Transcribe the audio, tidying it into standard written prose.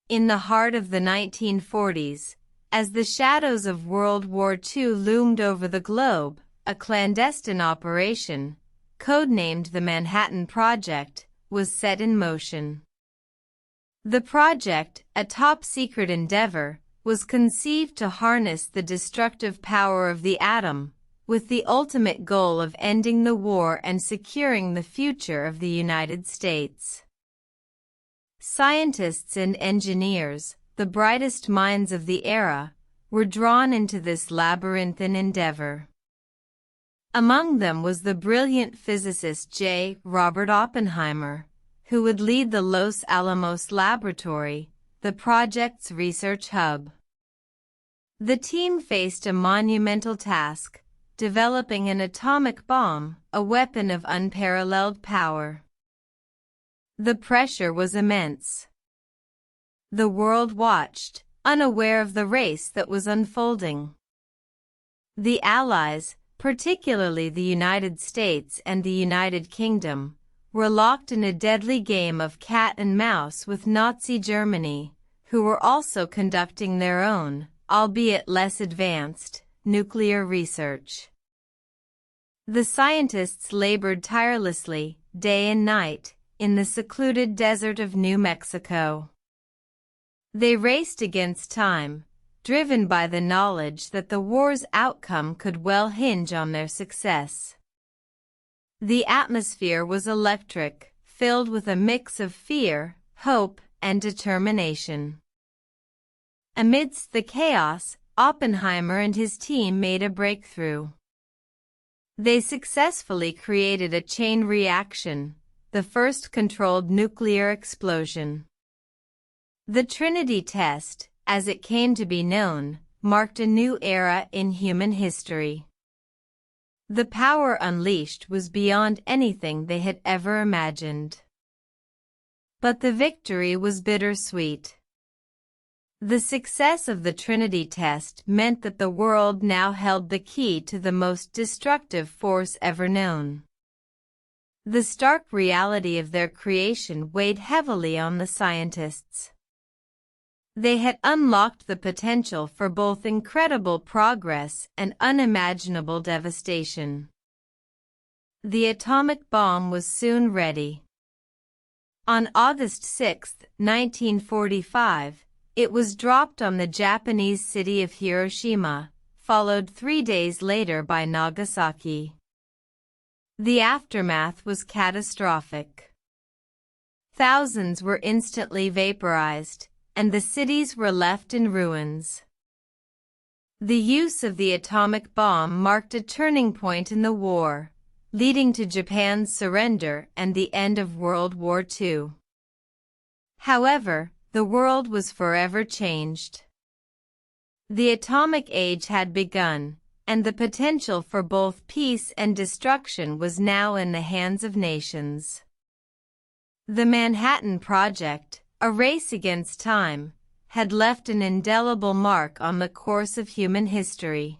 In the heart of the 1940s, as the shadows of World War II loomed over the globe, a clandestine operation, codenamed the Manhattan Project, was set in motion. The project, a top-secret endeavor, was conceived to harness the destructive power of the atom, with the ultimate goal of ending the war and securing the future of the United States. Scientists and engineers, the brightest minds of the era, were drawn into this labyrinthine endeavor. Among them was the brilliant physicist J. Robert Oppenheimer, who would lead the Los Alamos Laboratory, the project's research hub. The team faced a monumental task, developing an atomic bomb, a weapon of unparalleled power. The pressure was immense. The world watched, unaware of the race that was unfolding. The Allies, particularly the United States and the United Kingdom, were locked in a deadly game of cat and mouse with Nazi Germany, who were also conducting their own, albeit less advanced, nuclear research. The scientists labored tirelessly, day and night, in the secluded desert of New Mexico. They raced against time, driven by the knowledge that the war's outcome could well hinge on their success. The atmosphere was electric, filled with a mix of fear, hope, and determination. Amidst the chaos, Oppenheimer and his team made a breakthrough. They successfully created a chain reaction, the first controlled nuclear explosion. The Trinity test, as it came to be known, marked a new era in human history. The power unleashed was beyond anything they had ever imagined. But the victory was bittersweet. The success of the Trinity test meant that the world now held the key to the most destructive force ever known. The stark reality of their creation weighed heavily on the scientists. They had unlocked the potential for both incredible progress and unimaginable devastation. The atomic bomb was soon ready. On August 6, 1945, it was dropped on the Japanese city of Hiroshima, followed 3 days later by Nagasaki. The aftermath was catastrophic. Thousands were instantly vaporized, and the cities were left in ruins. The use of the atomic bomb marked a turning point in the war, leading to Japan's surrender and the end of World War II. However, the world was forever changed. The atomic age had begun, and the potential for both peace and destruction was now in the hands of nations. The Manhattan Project, a race against time, had left an indelible mark on the course of human history.